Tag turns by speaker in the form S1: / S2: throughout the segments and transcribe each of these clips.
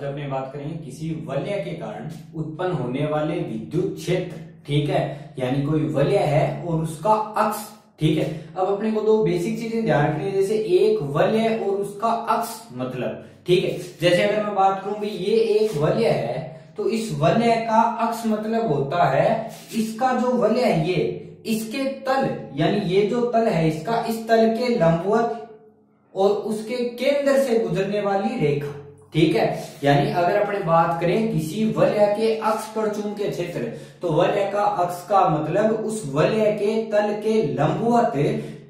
S1: आज अपने बात करेंगे किसी वलय के कारण उत्पन्न होने वाले विद्युत क्षेत्र। ठीक है, यानी कोई वलय है और उसका अक्ष। ठीक है, अब अपने को दो बेसिक चीजें ध्यान रखनी है, जैसे एक वलय और उसका अक्ष मतलब। ठीक है, जैसे अगर मैं बात करूं भाई ये एक वलय है तो इस वलय का अक्ष मतलब होता है इसका जो वलय है ये इसके तल, यानी ये जो तल है इसका इस तल के लंबवत और उसके केंद्र से गुजरने वाली रेखा। ठीक है, यानी अगर अपने बात करें किसी वलय के अक्ष पर चुंबकीय क्षेत्र, तो वलय का अक्ष का मतलब उस वलय के तल के लंबवत,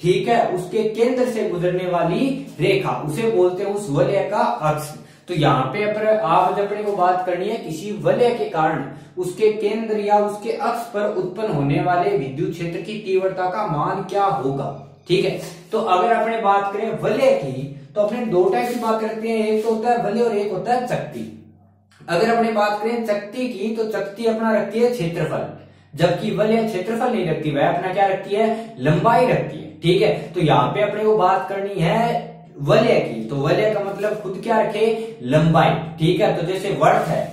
S1: ठीक है, उसके केंद्र से गुजरने वाली रेखा, उसे बोलते हैं उस वलय का अक्ष। तो यहाँ पे आप अपने को बात करनी है किसी वलय के कारण उसके केंद्र या उसके अक्ष पर उत्पन्न होने वाले विद्युत क्षेत्र की तीव्रता का मान क्या होगा। ठीक है, तो अगर अपने बात करें वलय की तो अपने दो टाइप की बात करते हैं, एक तो होता है वलय और एक होता है चकती। अगर अपने बात करें चकती की तो चकती अपना रखती है क्षेत्रफल, जबकि वलय क्षेत्रफल नहीं रखती, वह अपना क्या रखती है, लंबाई रखती है। ठीक है, तो यहाँ पे अपने को बात करनी है वलय की, तो वलय का मतलब खुद क्या रखे, लंबाई। ठीक है, तो जैसे वर्त है,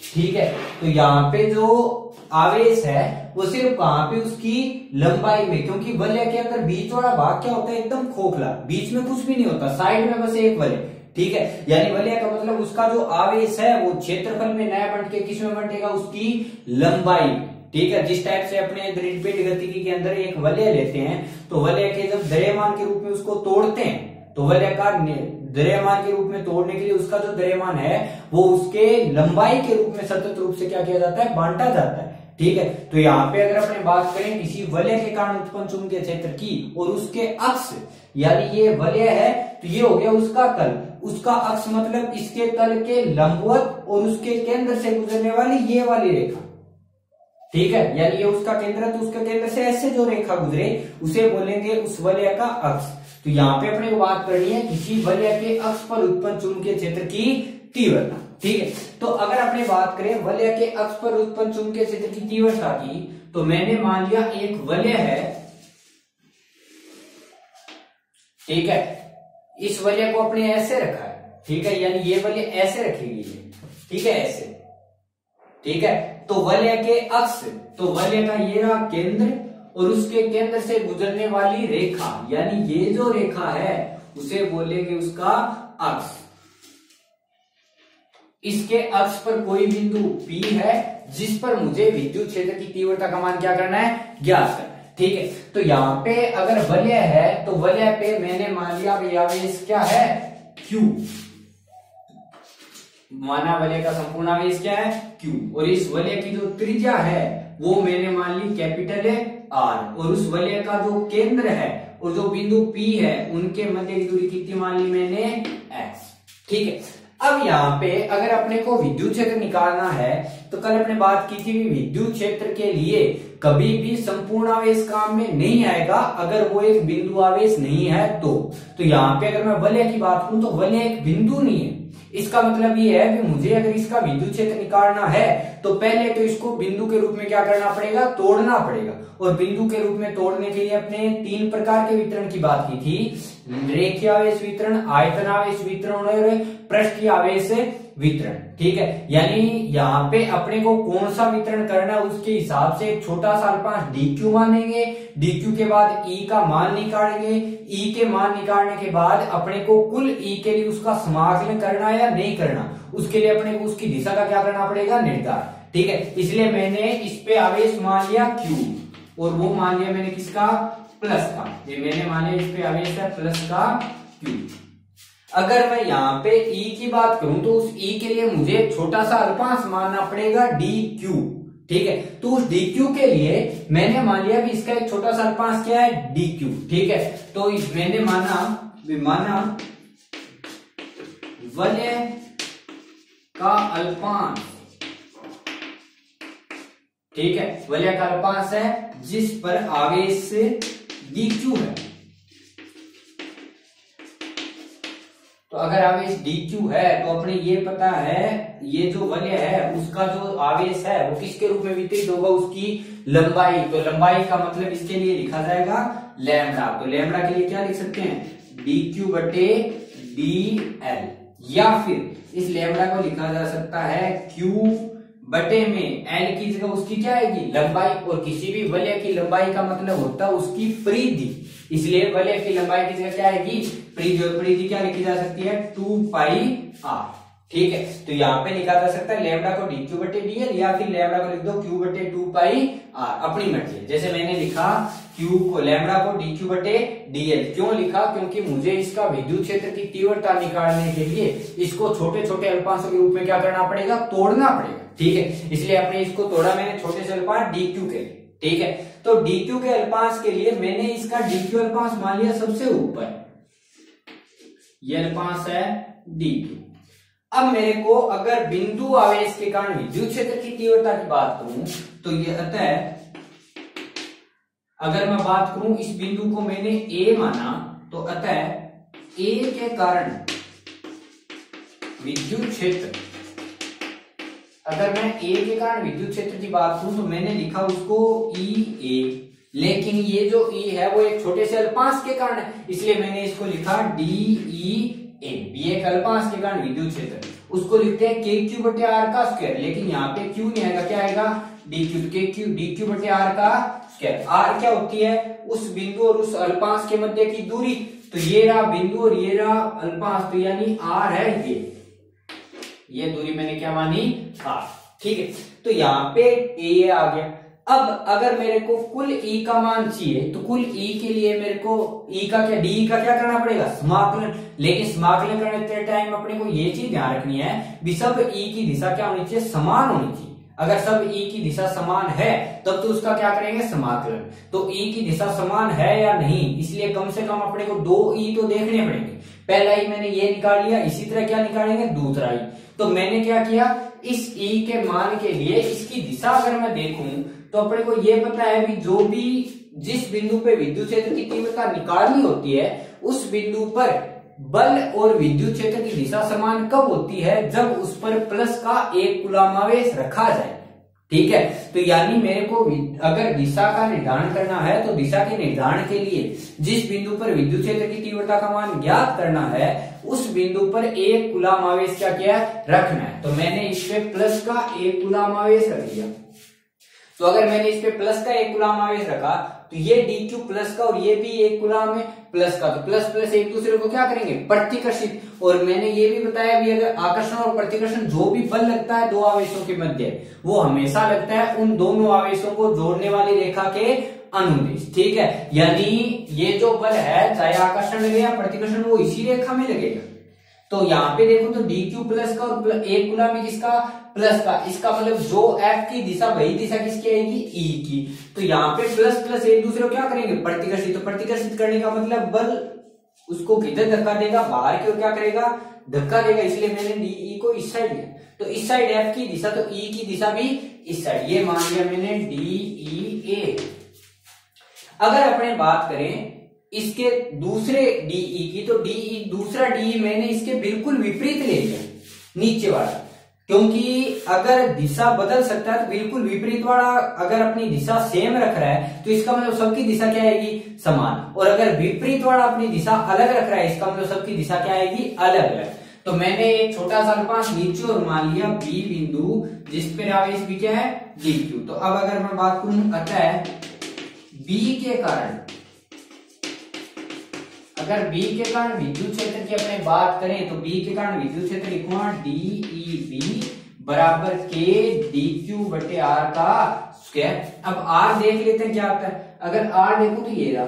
S1: ठीक है, तो यहाँ पे जो आवेश है वो सिर्फ कहां पे, उसकी लंबाई में, क्योंकि वलय के अंदर बीच वाला भाग क्या होता है, एकदम खोखला, बीच में कुछ भी नहीं होता, साइड में बस एक वलय। ठीक है, यानी वलय का मतलब उसका जो आवेश है वो क्षेत्रफल में नया बंट के किस में बंटेगा, उसकी लंबाई। ठीक है, जिस टाइप से अपने दृढ़पिंड गतिकी के अंदर एक वलय लेते हैं तो वलय के जब द्रव्यमान के रूप में उसको तोड़ते हैं तो वलय का द्रव्यमान के रूप में तोड़ने के लिए उसका जो द्रव्यमान है वो उसके लंबाई के रूप में सतत रूप से क्या किया जाता है, बांटा जाता है। ठीक है, तो यहाँ पे अगर अपने बात करें किसी वलय के कारण उत्पन्न चुंबकीय क्षेत्र की और उसके अक्ष, यानी ये वलय है तो ये हो गया उसका तल, उसका अक्ष मतलब इसके तल के लंबवत और उसके केंद्र से गुजरने वाली ये वाली रेखा। ठीक है, यानी ये उसका केंद्र है तो उसके केंद्र से ऐसे जो रेखा गुजरे उसे बोलेंगे उस वलय का अक्ष। तो यहाँ पे अपने को बात करनी है किसी वलय के अक्ष पर उत्पन्न चुंबकीय क्षेत्र की तीव्रता। ठीक है, तो अगर अपने बात करें वलय के अक्ष पर उत्पन्न चुंबकीय क्षेत्र की तीव्रता की, तो मैंने मान लिया एक वलय है। ठीक है, इस वलय को अपने ऐसे रखा है। ठीक है, यानी ये वलय ऐसे रखेगी, ठीक है, ऐसे। ठीक है, तो वलय के अक्ष, तो वलय का ये रहा केंद्र और उसके केंद्र से गुजरने वाली रेखा, यानी ये जो रेखा है उसे बोलेंगे उसका अक्ष। इसके अक्ष पर कोई बिंदु P है जिस पर मुझे विद्युत क्षेत्र की तीव्रता का मान क्या करना है, ज्ञात करना है। ठीक है, तो यहाँ पे अगर वलय है तो वलय पे मैंने मान लिया आवेश क्या है, Q, माना वलय का संपूर्ण आवेश क्या है, Q, और इस वलय की जो त्रिज्या है वो मैंने मान ली कैपिटल है R, और उस वलय का जो केंद्र है और जो बिंदु P है उनके मध्य की दूरी कितनी मान ली मैंने, x। ठीक है, अब यहाँ पे अगर अपने को विद्युत क्षेत्र निकालना है तो कल अपने बात की थी विद्युत क्षेत्र के लिए कभी भी संपूर्ण आवेश काम में नहीं आएगा अगर वो एक बिंदु आवेश नहीं है तो यहाँ पे अगर मैं वलय की बात करूं तो वलय एक बिंदु नहीं है। इसका मतलब ये है कि मुझे अगर इसका विद्युत क्षेत्र निकालना है तो पहले तो इसको बिंदु के रूप में क्या करना पड़ेगा, तोड़ना पड़ेगा। और बिंदु के रूप में तोड़ने के लिए अपने तीन प्रकार के वितरण की बात की थी, रेखीय आवेश वितरण, आयतन आवेश वितरण और पृष्ठीय आवेश वितरण। ठीक है, यानी यहाँ पे अपने को कौन सा वितरण करना है उसके हिसाब से एक छोटा सा अल्पांश dq मानेंगे, dq के बाद E का मान निकालेंगे, E के मान निकालने के बाद अपने को कुल E के लिए उसका समाकलन करना है या नहीं करना, उसके लिए अपने को उसकी दिशा का क्या करना पड़ेगा, निर्धारण। ठीक है, इसलिए मैंने इस पे आवेश मान लिया Q और वो मान लिया मैंने किसका, प्लस का। ये मैंने मान लिया इस पे आवेश है प्लस का Q। अगर मैं यहाँ पे E की बात करूं तो उस E के लिए मुझे छोटा सा अल्पांश मानना पड़ेगा dq। ठीक है, तो उस dq के लिए मैंने मान लिया कि इसका एक छोटा सा अल्पांश क्या है, dq। ठीक है, तो मैंने माना वलय का अल्पांश, ठीक है, वलय का अल्पांश है जिस पर आवेश dq है। तो अगर आवेश dq है तो अपने ये पता है ये जो वलय है उसका जो आवेश है वो किसके रूप में वितरित होगा, उसकी लंबाई। तो लंबाई का मतलब इसके लिए लिखा जाएगा लैम्डा। तो लैम्डा के लिए क्या लिख सकते हैं, dq बटे dl। या फिर इस लेमड़ा को लिखा जा सकता है Q बटे में L की जगह उसकी क्या आएगी, लंबाई। और किसी भी वलय की लंबाई का मतलब होता है उसकी परिधि, इसलिए वलय की लंबाई की जगह क्या आएगी, परिधि। और परिधि क्या लिखी जा सकती है, 2πr। ठीक है, तो यहाँ पे लिखा जा सकता है लेमड़ा को dq बटे dl, या फिर लेमड़ा को लिख दो q बटे 2πr, अपनी मर्जी है। जैसे मैंने लिखा q को, लेमड़ा को dq बटे dl क्यों लिखा, क्योंकि मुझे इसका विद्युत क्षेत्र की तीव्रता निकालने के लिए इसको छोटे छोटे अल्पांशों के रूप में क्या करना पड़ेगा, तोड़ना पड़ेगा। ठीक है, इसलिए आपने इसको तोड़ा मैंने छोटे से अल्पांश dq के लिए। ठीक है, तो dq के अल्पांश के लिए मैंने इसका dq अल्पांश मान लिया सबसे ऊपर, ये अल्पांश है dq। अब मेरे को अगर बिंदु आवेश के कारण विद्युत क्षेत्र की तीव्रता की बात करूं तो ये अतः अगर मैं बात करूं इस बिंदु को मैंने A माना, तो अतः A के कारण विद्युत क्षेत्र, अगर मैं A के कारण विद्युत क्षेत्र की बात करूं तो मैंने लिखा उसको EA, लेकिन ये जो E है वो एक छोटे से अल्पांश के कारण है, इसलिए मैंने इसको लिखा DEA। B एक अल्पांश के कारण विद्युत क्षेत्र, उसको लिखते हैं KQ बटे R का स्क्वायर, लेकिन यहाँ पे Q नहीं आएगा, क्या आएगा DQ, DQ बटे R का स्क्वायर। R क्या होती है, उस बिंदु और उस अल्पांश के मध्य की दूरी, तो ये रहा बिंदु और ये रहा अल्पांश, तो यानी R है ये दूरी मैंने क्या मानी, R। ठीक है, तो यहाँ पे A आ गया। अब अगर मेरे को कुल E का मान चाहिए तो कुल E के लिए मेरे को E का क्या, D का क्या करना पड़ेगा, समाकलन। लेकिन समाकलन करते टाइम अपने को ये चीज ध्यान रखनी है भी सब E की दिशा क्या होनी चाहिए, समान होनी चाहिए। अगर सब E की दिशा समान है तब तो उसका क्या करेंगे, समाकलन। तो E की दिशा समान है या नहीं, इसलिए कम से कम अपने को 2 E तो देखने पड़ेंगे। पहला E मैंने ये निकाल लिया, इसी तरह क्या निकालेंगे, दूसरा E। तो मैंने क्या किया, इस E के मान के लिए इसकी दिशा अगर मैं देखूं तो अपने को ये पता है भी जो भी जिस बिंदु पे विद्युत क्षेत्र की तीव्रता निकालनी होती है उस बिंदु पर बल और विद्युत क्षेत्र की दिशा समान कब होती है, जब उस पर प्लस का एक कूलम आवेश रखा जाए। ठीक है, तो यानी मेरे को अगर दिशा का निर्धारण करना है तो दिशा के निर्धारण के लिए जिस बिंदु पर विद्युत क्षेत्र की तीव्रता का मान ज्ञात करना है उस बिंदु पर एक कूलम आवेश क्या किया रखना है। तो मैंने इस पे प्लस का एक कूलम आवेश रख दिया। तो अगर मैंने इस पे प्लस का एक कूलम आवेश रखा तो ये DQ प्लस का और ये भी एक कूलम है प्लस का, तो प्लस प्लस एक दूसरे को क्या करेंगे, प्रतिकर्षित। और मैंने ये भी बताया भी अगर आकर्षण और प्रतिकर्षण जो भी बल लगता है दो आवेशों के मध्य वो हमेशा लगता है उन दोनों आवेशों को जोड़ने वाली रेखा के अनुदिश। ठीक है, यानी ये जो बल है चाहे आकर्षण लगे या प्रतिकर्षण वो इसी रेखा में लगेगा। तो यहाँ पे देखो तो DQ प्लस का और एक कूलम है किसका, प्लस का, इसका मतलब जो F की दिशा वही दिशा किसकी आएगी, E की। तो यहाँ पे प्लस प्लस एक दूसरे को क्या करेंगे, प्रतिकर्षित। तो प्रतिकर्षित करने का मतलब बल उसको किधर धक्का देगा, बाहर की ओर क्या करेगा, धक्का देगा। इसलिए मैंने DE को इस साइड लिया, तो इस साइड F की दिशा तो E की दिशा भी इस साइड, ये मान लिया मैंने DEA। अगर अपने बात करें इसके दूसरे DE की, तो DE दूसरा DE मैंने इसके बिल्कुल विपरीत ले लिया, नीचे वाला, क्योंकि अगर दिशा बदल सकता है तो बिल्कुल विपरीत वाला अगर अपनी दिशा सेम रख रहा है तो इसका मतलब सबकी दिशा क्या आएगी, समान। और अगर विपरीत वाला अपनी दिशा अलग रख रहा है इसका मतलब सबकी दिशा क्या आएगी, अलग अलग। तो मैंने एक छोटा सा अल्पांश नीचे और मान लिया B बिंदु जिस पर आवेश भी क्या है, DQ। तो अब अगर मैं बात करूं अतः B के कारण, अगर B के कारण विद्युत क्षेत्र की अपने बात करें तो B के कारण विद्युत क्षेत्र लिखूंगा DEB बराबर K DQ बटे R का स्क्वायर। अब R देख लेते हैं क्या आता है, अगर R देखूं तो ये रहा।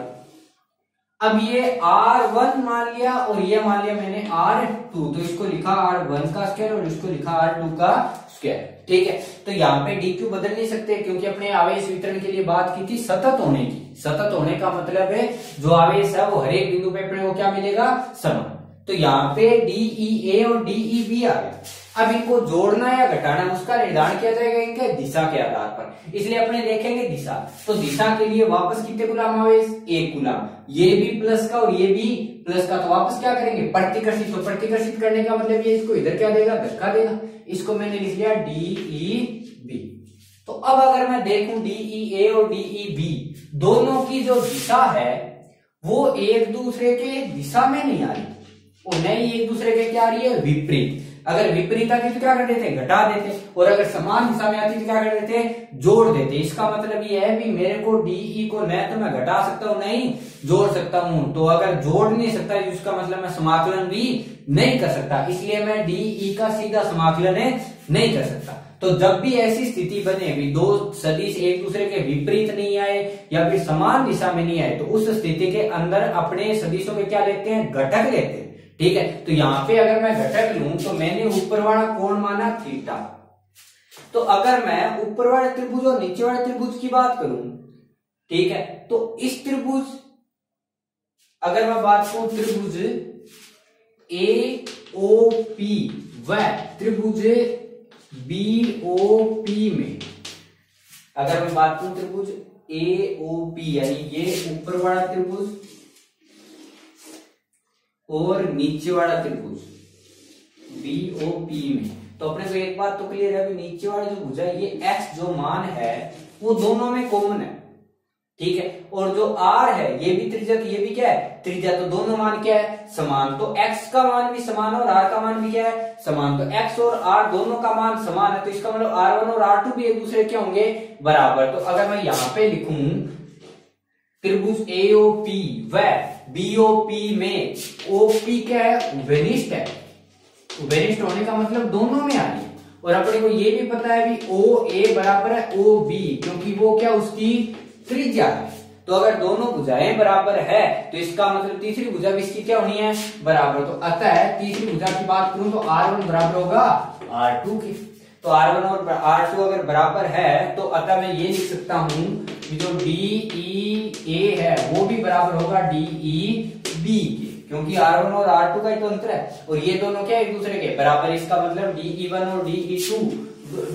S1: अब ये R1 मान लिया और ये मान लिया मैंने R2, तो इसको लिखा R1 का स्क्वायर और इसको लिखा R2 का स्क्वायर। ठीक है, तो यहाँ पे DQ बदल नहीं सकते क्योंकि अपने आवेश वितरण के लिए बात की थी सतत होने की। सतत होने का मतलब है जो आवेश है वो हर एक बिंदु पे अपने को क्या मिलेगा, समान। तो यहाँ पे DEA और DEB आ गया। अब इनको जोड़ना या घटाना उसका निर्धारण किया जाएगा इनके दिशा के आधार पर, इसलिए अपने देखेंगे दिशा। तो दिशा के लिए वापस कितने कूलम आवेश, एक कूलम, ये भी प्लस का और ये भी प्लस का, तो वापस क्या करेंगे, प्रतिकर्षित। तो प्रतिकर्षित करने का मतलब ये इसको इधर क्या देगा, धक्का देगा। इसको मैंने लिख लिया DEB। तो अब अगर मैं देखूं DEA और DEB दोनों की जो दिशा है वो एक दूसरे के दिशा में नहीं आ रही, और नई एक दूसरे के क्या आ रही है, विपरीत। अगर विपरीत आती तो क्या कर देते, घटा देते, और अगर समान दिशा में आती तो क्या कर देते, जोड़ देते। इसका मतलब ये है भी मेरे को डीई को न तो मैं घटा सकता हूं नहीं जोड़ सकता हूं, तो अगर जोड़ नहीं सकता इसका मतलब मैं समाकलन भी नहीं कर सकता, इसलिए मैं डीई का सीधा समाकलन नहीं कर सकता। तो जब भी ऐसी स्थिति बने भी दो सदिश एक दूसरे के विपरीत नहीं आए या फिर समान दिशा में नहीं आए, तो उस स्थिति के अंदर अपने सदिशों के क्या लेते हैं, घटक लेते हैं। ठीक है, तो यहां पे अगर मैं घटक लूं तो मैंने ऊपर वाला कोण माना थीटा, तो अगर मैं ऊपर वाले त्रिभुज और नीचे वाले त्रिभुज की बात करूं, ठीक है, तो इस त्रिभुज अगर मैं बात करूं त्रिभुज AOP व त्रिभुज BOP में, अगर मैं बात करूं त्रिभुज AOP यानी ये ऊपर वाला त्रिभुज और नीचे वाला त्रिभुज BOP में, तो अपने को एक बात तो क्लियर है, नीचे वाला जो भुजा है ये x जो मान है वो दोनों में कॉमन है। ठीक है, और जो r है ये भी त्रिज्या, तो ये भी क्या है त्रिज्या, तो दोनों मान क्या है समान, तो x का मान भी समान और r का मान भी क्या है समान, तो x और r दोनों का मान समान है, तो इसका मतलब r1 और r2 भी एक दूसरे क्या होंगे बराबर। तो अगर मैं यहां पे लिखूं त्रिभुज AOP व BOP में OP क्या है उभयनिष्ठ है, उभयनिष्ठ होने का मतलब दोनों में आ रही है, और अपने को ये भी पता है भी OA बराबर है OB, क्योंकि वो क्या उसकी त्रिज्या है। तो अगर दोनों भुजाएं बराबर है तो इसका मतलब तीसरी भुजा भी इसकी क्या होनी है बराबर, तो अतः तीसरी भुजा की बात करूं तो R1 बराबर होगा R2 की, तो R1 और R2 अगर बराबर है तो अतः मैं ये लिख सकता हूं कि जो DEA है वो भी बराबर होगा DEB के, क्योंकि R1 और R2 का ही तो अंतर है, और ये दोनों क्या एक दूसरे के बराबर, इसका मतलब DE1 और DE2,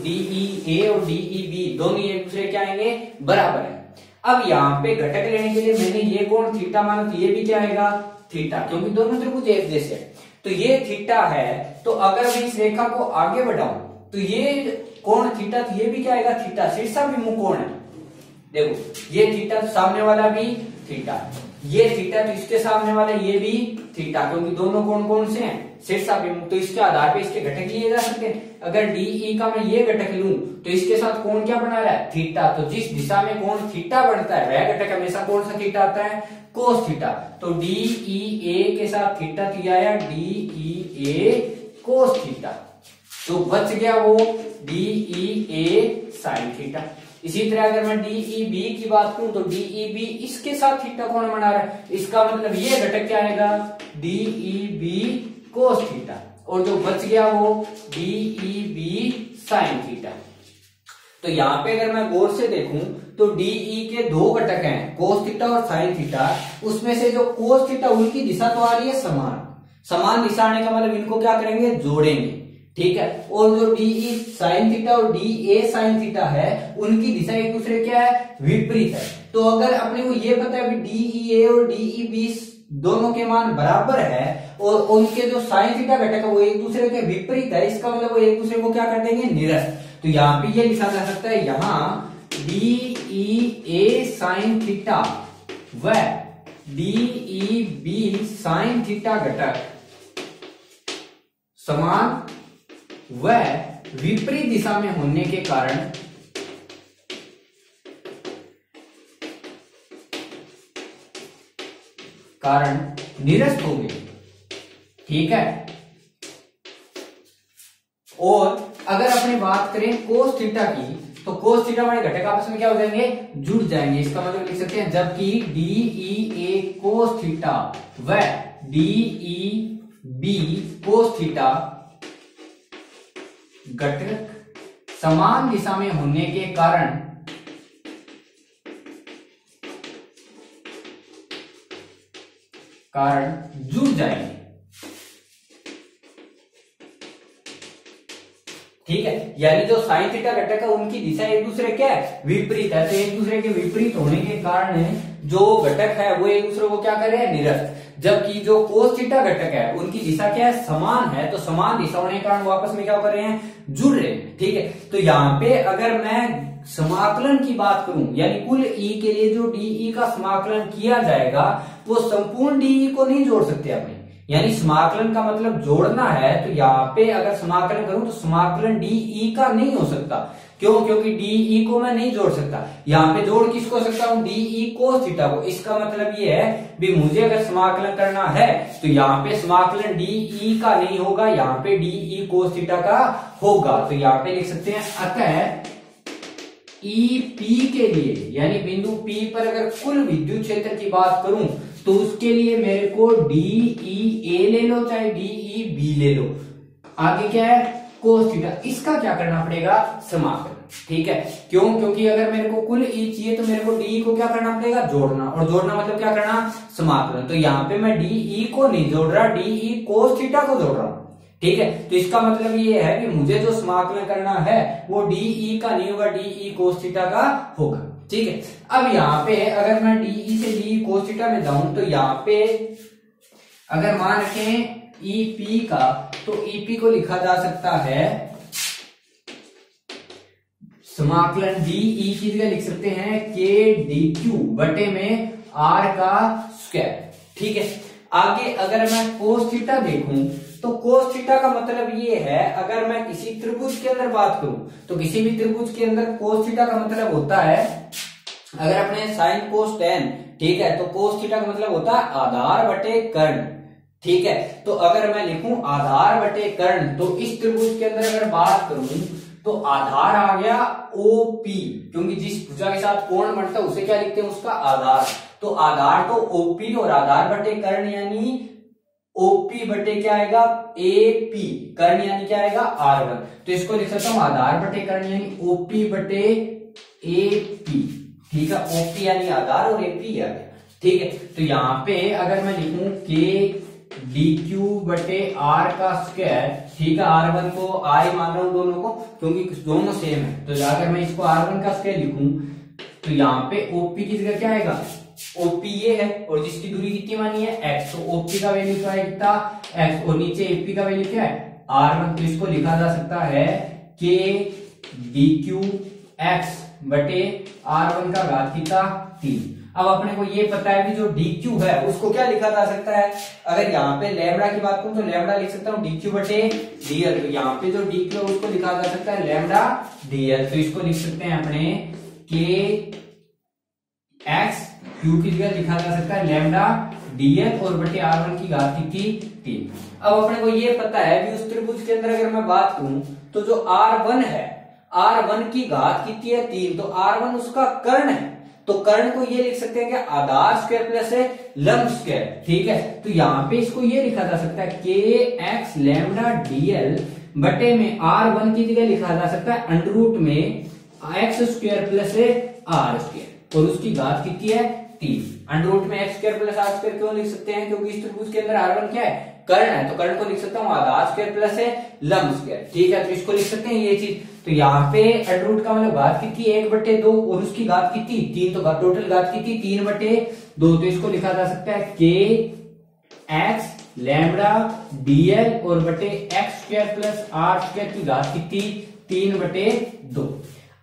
S1: DEA और DEB दोनों एक दूसरे के आएंगे बराबर है। अब यहाँ पे घटक लेने के लिए मैंने ये कोण थीटा माना, तो ये भी क्या आएगा थीटा, क्योंकि दोनों त्रिभुज एक जैसे है, तो ये थीटा है। तो अगर मैं इस रेखा को आगे बढ़ाऊं तो ये कोण थीटा, तो ये भी क्या आएगा थीटा, शीर्षाभिमुख कोण है। देखो ये थीटा, तो सामने वाला भी थीटा, ये थीटा, तो इसके सामने वाला ये भी थीटा, क्योंकि दोनों कोण कौन से हैं शीर्षाभिमुख, तो इसके आधार पे इसके घटक लिए जा सकते हैं। अगर DE का मैं ये घटक लूं तो इसके साथ कोण क्या बना रहा है थीटा, तो जिस दिशा में कोण थीटा बनता है वह घटक हमेशा कौन सा थीटा आता है कोस थीटा, तो DEA के साथ थीटा दिया है DEA कोस थीटा, तो बच गया वो DEA साइन थीटा। इसी तरह अगर मैं DEB की बात करूं तो DEB इसके साथ थीटा कोण बना रहा है, इसका मतलब ये घटक क्या आएगा DEB कोस थीटा, और जो बच गया वो DEB साइन थीटा। तो यहाँ पे अगर मैं गौर से देखूं तो DE के दो घटक हैं कोस थीटा और साइन थीटा, उसमें से जो कोस थीटा उनकी दिशा तो आ रही है समान, समान दिशा आने का मतलब इनको क्या करेंगे जोड़ेंगे। ठीक है, और जो DE साइन थीटा और DA साइन थीटा है उनकी दिशा एक दूसरे क्या है विपरीत है। तो अगर अपने को ये पता है DEA और DEB दोनों के मान बराबर है और उनके जो साइन थीटा घटक है वो एक दूसरे के विपरीत है, इसका मतलब वो एक दूसरे को क्या कर देंगे निरस्त। तो यहाँ पे ये लिखा जा सकता है यहाँ DEA साइन थीटा व DEB साइन थीटा घटक समान व विपरीत दिशा में होने के कारण निरस्त हो गए। ठीक है, और अगर अपनी बात करें कोस थीटा की तो कोस थीटा वाले घटक आपस में क्या हो जाएंगे जुड़ जाएंगे, इसका मतलब लिख सकते हैं जबकि DEA कोस थीटा व DEB कोस थीटा घटक समान दिशा में होने के कारण जुड़ जाएंगे। ठीक है, यानी जो साइन थीटा घटक है उनकी दिशा एक दूसरे क्या है विपरीत है, तो एक दूसरे के विपरीत होने के कारण जो घटक है वो एक दूसरे को क्या कर रहे हैं निरस्त, जबकि जो कोस थीटा घटक है उनकी दिशा क्या है समान है, तो समान दिशा होने के कारण वो आपस में क्या कर रहे हैं जुड़ रहे हैं। ठीक है, तो यहाँ पे अगर मैं समाकलन की बात करूं यानी कुल E के लिए जो DE का समाकलन किया जाएगा वो संपूर्ण DE को नहीं जोड़ सकते अपने, यानी समाकलन का मतलब जोड़ना है, तो यहाँ पे अगर समाकलन करूं तो समाकलन डीई का नहीं हो सकता। क्यों? क्योंकि डीई को मैं नहीं जोड़ सकता। यहाँ पे जोड़ किसको हो सकता हूं? डीई कोस थीटा को। इसका मतलब ये है भी मुझे अगर समाकलन करना है तो यहाँ पे समाकलन डीई का नहीं होगा, यहाँ पे डीई कोस थीटा का होगा। तो यहाँ पे लिख सकते हैं अतः ई पी के लिए, यानी बिंदु पी पर अगर कुल विद्युत क्षेत्र की बात करूं तो उसके लिए मेरे को डीई ए ले लो चाहे डीई बी ले लो, आगे क्या है? Cos theta. इसका क्या करना पड़ेगा? समाकलन। ठीक है, क्यों? क्योंकि अगर मेरे को कुल ई चाहिए तो मेरे को डी को क्या करना पड़ेगा? जोड़ना। और जोड़ना मतलब क्या करना? समाकलन। तो यहाँ पे मैं डीई को नहीं जोड़ रहा, डीई कोस थीटा को जोड़ रहा हूं। ठीक है, तो इसका मतलब ये है कि मुझे जो समाकलन करना है वो डीई का नहीं होगा, डीई कोस थीटा का होगा। ठीक है, अब यहाँ पे अगर मैं डीई से डीई कोस थीटा में जाऊं तो यहाँ पे अगर मान रखें ईपी का, तो ईपी को लिखा जा सकता है समाकलन डीई की जगह लिख सकते हैं के डी क्यू बटे में आर का स्क्वायर। ठीक है, आगे अगर मैं कोस थीटा देखूं तो कोस थीटा का मतलब ये है, अगर मैं किसी त्रिभुज के अंदर बात करूं तो किसी भी त्रिभुज के अंदर कोस थीटा का मतलब होता है, अगर अपने साइन कोस टेन, ठीक है, तो कोस थीटा का मतलब होता है आधार बटे कर्ण। ठीक है, तो अगर मैं लिखूं आधार बटे कर्ण, तो इस त्रिभुज के अंदर अगर बात करूं तो आधार आ गया ओपी, क्योंकि जिस भुजा के साथ कोण बनता है उसे क्या लिखते हैं? उसका आधार। तो आधार तो ओपी और आधार बटे कर्ण यानी ओपी बटे क्या आएगा? एपी। कर्ण यानी क्या आएगा? आर1। तो इसको लिख सकता हूं आधार बटे कर्ण यानी ओपी बटे एपी। ठीक है, ओपी यानी आधार और एपी आ गया। ठीक है, तो यहाँ पे अगर मैं लिखूं के डी क्यू बटे आर का स्क्वायर, ठीक है, R1 को आर मान रहा हूं दोनों को, क्योंकि दोनों सेम है। तो अगर मैं इसको R1 का स्क्वायर लिखूं तो यहाँ पे ओपी की जगह क्या आएगा? ओपी ये है और जिसकी दूरी कितनी मानी है? x। तो ओपी का वैल्यू क्या है? कितना? x। और नीचे एपी का वैल्यू क्या है? R1। तो इसको लिखा जा सकता है के डी क्यू एक्स बटे R1 का घात कितना? 3। अब अपने को ये पता है कि जो dq है उसको क्या लिखा जा सकता है? अगर यहाँ पे लैम्बडा की बात करूं तो लैम्बडा लिख सकता हूँ dq बटे dl। तो यहाँ पे जो dq है उसको लिखा जा सकता है लैम्बडा dl। तो इसको लिख सकते हैं अपने के x q की जगह लिखा जा सकता है लैम्बडा dl और बटे R1 की घात कितनी? 3। अब अपने को ये पता है कि उस त्रिभुज के अंदर अगर मैं बात करूं तो जो R1 है, R1 की घात कितनी है? 3। तो R1 उसका कर्ण है, तो कर्ण को ये लिख सकते हैं कि आधार स्क्वायर प्लस है लंब स्क्वायर। ठीक है, तो यहाँ पे इसको ये लिखा जा सकता है के एक्स लैम्बडा डीएल बटे में R1 की जगह लिखा जा सकता है अंडर रूट में एक्स स्क्वायर प्लस है आर स्क्वायर, और उसकी घात कितनी है? 3। अंडर रूट में X square plus R square क्यों लिख सकते हैं? क्योंकि इस त्रिभुज के अंदर R1 क्या है? कर्ण है। तो कर्ण को लिख सकता हूँ आधार स्क्वायर प्लस है लंब स्क्वायर। ठीक है, तो इसको लिख सकते हैं ये चीज। तो यहाँ पे अंडर रूट का मतलब घात कितनी? 1/2 और उसकी घात कितनी? 3। तो टोटल घात कितनी? 3/2। तो इसको लिखा जा सकता है के एक्स लैम्बडा डीएल और बटे X square plus R square की घात कितनी? 3/2।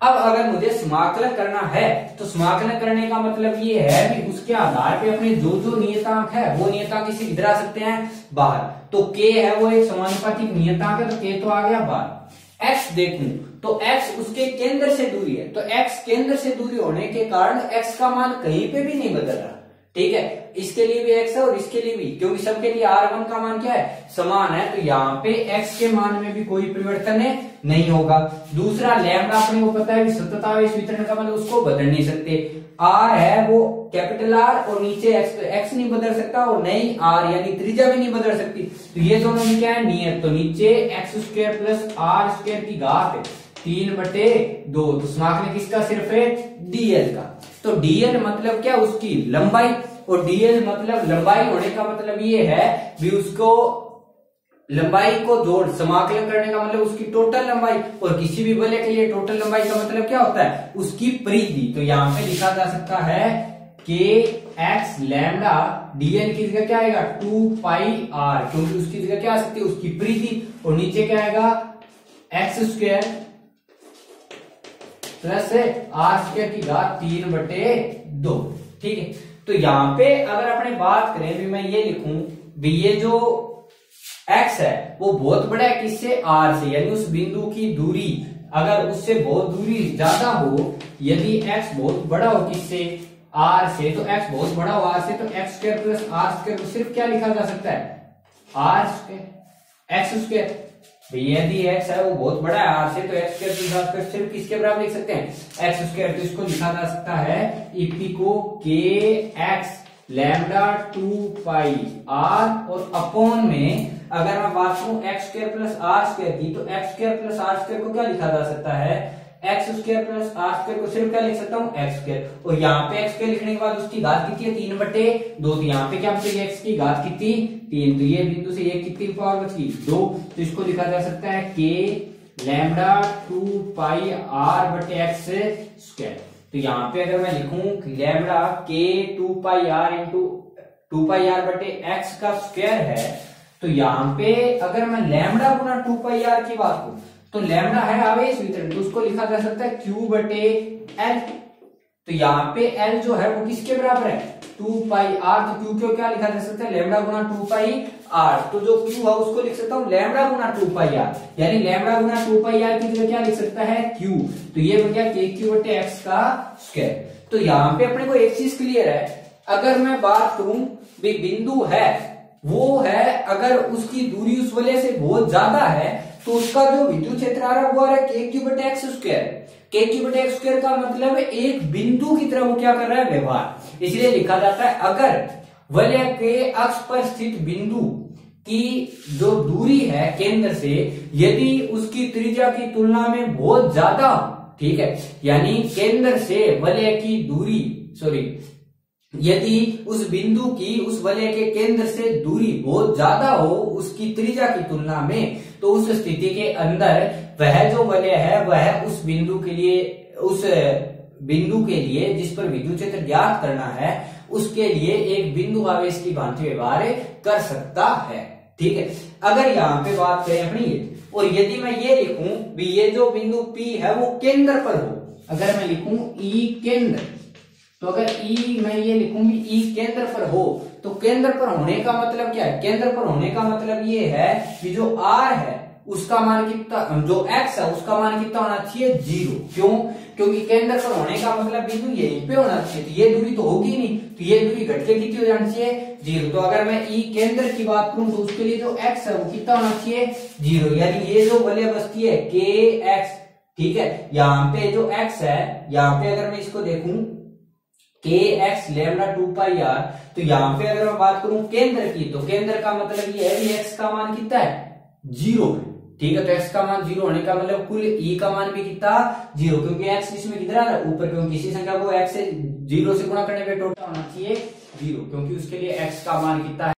S1: अब अगर मुझे समाकलन करना है तो समाकलन करने का मतलब ये है कि उसके आधार पे अपने जो जो नियतांक है वो नियतांक इसे इधर आ सकते हैं बाहर। तो k है वो एक समानुपातिक नियतांक है, तो k तो आ गया बाहर। x देखूं तो x उसके केंद्र से दूरी है, तो x केंद्र से दूरी होने के कारण x का मान कहीं पे भी नहीं बदल रहा। ठीक है, इसके लिए भी x है और इसके लिए भी, क्योंकि सबके लिए R1 का मान क्या है? समान है। तो यहाँ पे x के मान में भी कोई परिवर्तन नहीं होगा। दूसरा लैम्बडा अपने को पता है कि सततावेश वितरण का मतलब उसको बदल नहीं सकते। R है वो कैपिटल R और नीचे x नहीं बदल सकता और नहीं R यानी त्रिज्या भी नहीं बदल सकती। तो ये दोनों में क्या है? नियत। तो नीचे X square plus R square की घात 3/2। तो समाकलन किसका? सिर्फ है डीएल का। तो डीएल मतलब क्या? उसकी लंबाई, और डीएल मतलब लंबाई होने का मतलब ये है भी उसको लंबाई को जोड़ समाकलन करने का मतलब उसकी टोटल लंबाई, और किसी भी वलय के लिए टोटल लंबाई का मतलब क्या होता है? उसकी परिधि। तो यहाँ पे लिखा जा सकता है के एक्स लैम्बडा डीएल की जगह क्या आएगा? 2πr, क्योंकि उसकी जगह क्या आ सकती है? उसकी परिधि। और नीचे क्या आएगा? X square plus R square की घात 3/2। ठीक है, तो यहाँ पे अगर अपने बात करें भी मैं ये लिखूं भी ये जो x है वो बहुत बड़ा है किससे, r से, यानी उस बिंदु की दूरी अगर उससे बहुत दूरी ज्यादा हो, यदि x बहुत बड़ा हो किससे, r से, तो x बहुत बड़ा हो r से, तो x square plus r square को सिर्फ क्या लिखा जा सकता है, r स्क्वायर x स्क्वायर। यदि x है वो बहुत बड़ा है r से, तो x square plus r square सिर्फ किसके बराबर लिख सकते हैं, x स्क्वायर। तो इसको लिखा जा सकता है इक्विको के x लैम्डा 2 पाई r, और अपॉन में अगर मैं बात करूं x square plus r square की, तो x square plus r square को क्या लिखा जा सकता है, x square plus r square को सिर्फ क्या लिख सकता हूं, x स्क्वायर। और यहाँ पे x स्क्वायर लिखने के बाद उसकी घात कितनी है, 3/2, तो यहाँ पे क्या बचेगी, x की घात कितनी 3, तो ये बिंदु से ये कितनी पावर बचगी 2, तो इसको लिखा जा सकता है k लैम्डा 2 पाई r बटे x स्क्वायर। तो यहाँ पे अगर मैं लिखूं लैम्डा k 2 पाई r इंटू 2 पाई r बटे x का स्क्वायर है, तो यहाँ पे अगर मैं लैम्डा गुना 2 पाई r की बात करूं, तो लैम्डा है आवेश वितरण, तो उसको लिखा जा सकता है q बटे l। तो यहाँ पे l जो है वो किसके बराबर है, 2 पाई r, तो q को क्या लिखा जा सकता है, लैम्डा गुना 2 पाई r, तो जो q है उसको लिख सकता हूँ लैम्डा गुना 2 पाई r, यानी लैम्डा गुना 2 पाई r की जगह क्या लिख सकता है q, तो ये बन गया k q बटे x का स्क्वायर। तो यहाँ पे अपने को एक चीज क्लियर है, अगर मैं बात करूं भी बिंदु है वो है, अगर उसकी दूरी उस वलय से बहुत ज्यादा है, तो उसका जो विद्युत क्षेत्र आ रहा है वो आ रहा है k q बटे x स्क्वायर। k q बटे x स्क्वायर का मतलब है एक बिंदु की तरह वो क्या कर रहा है, व्यवहार, इसलिए लिखा जाता है अगर वलय के अक्ष पर स्थित बिंदु की जो दूरी है केंद्र से, यदि उसकी त्रिज्या की तुलना में बहुत ज्यादा, ठीक है, यानी केंद्र से वलय की दूरी, यदि उस बिंदु की उस वलय के केंद्र से दूरी बहुत ज्यादा हो उसकी त्रिज्या की तुलना में, तो उस स्थिति के अंदर वह जो वलय है वह उस बिंदु के लिए जिस पर विद्युत क्षेत्र ज्ञात करना है उसके लिए एक बिंदु आवेश की भांति व्यवहार कर सकता है। ठीक है, अगर यहाँ पे बात करें अपनी ये, और यदि मैं ये लिखूं भी ये जो बिंदु P है वो केंद्र पर हो, अगर मैं लिखूं E केंद्र, तो अगर मैं ये लिखूंगी E केंद्र पर हो, तो केंद्र पर होने का मतलब क्या है, केंद्र पर होने का मतलब ये है कि जो R है उसका मान कितना, जो X है उसका मान कितना होना चाहिए 0। क्यों, क्योंकि केंद्र पर होने का मतलब बिंदु यहीं पे होना चाहिए, तो ये दूरी तो होगी नहीं, तो ये दूरी घट के कितनी हो जानी चाहिए 0। तो अगर मैं E केंद्र की बात करूं तो उसके लिए जो X है वो कितना होना चाहिए 0, यानी ये जो वलय बस्ती है KX, ठीक है, यहाँ पे जो X है, यहाँ पे अगर मैं इसको देखूं kx लैम्डा 2 पाई r, तो यहाँ पे अगर मैं बात करूं केंद्र की, तो केंद्र का मतलब ये है कि x का मान कितना है 0 है, ठीक है, तो x का मान 0 होने का मतलब कुल E का मान भी कितना 0, क्योंकि x इसमें कितना है ऊपर, क्योंकि किसी संख्या को x से 0 से गुणा करने पे टोटल होना चाहिए 0, क्योंकि उसके लिए x का मान कितना है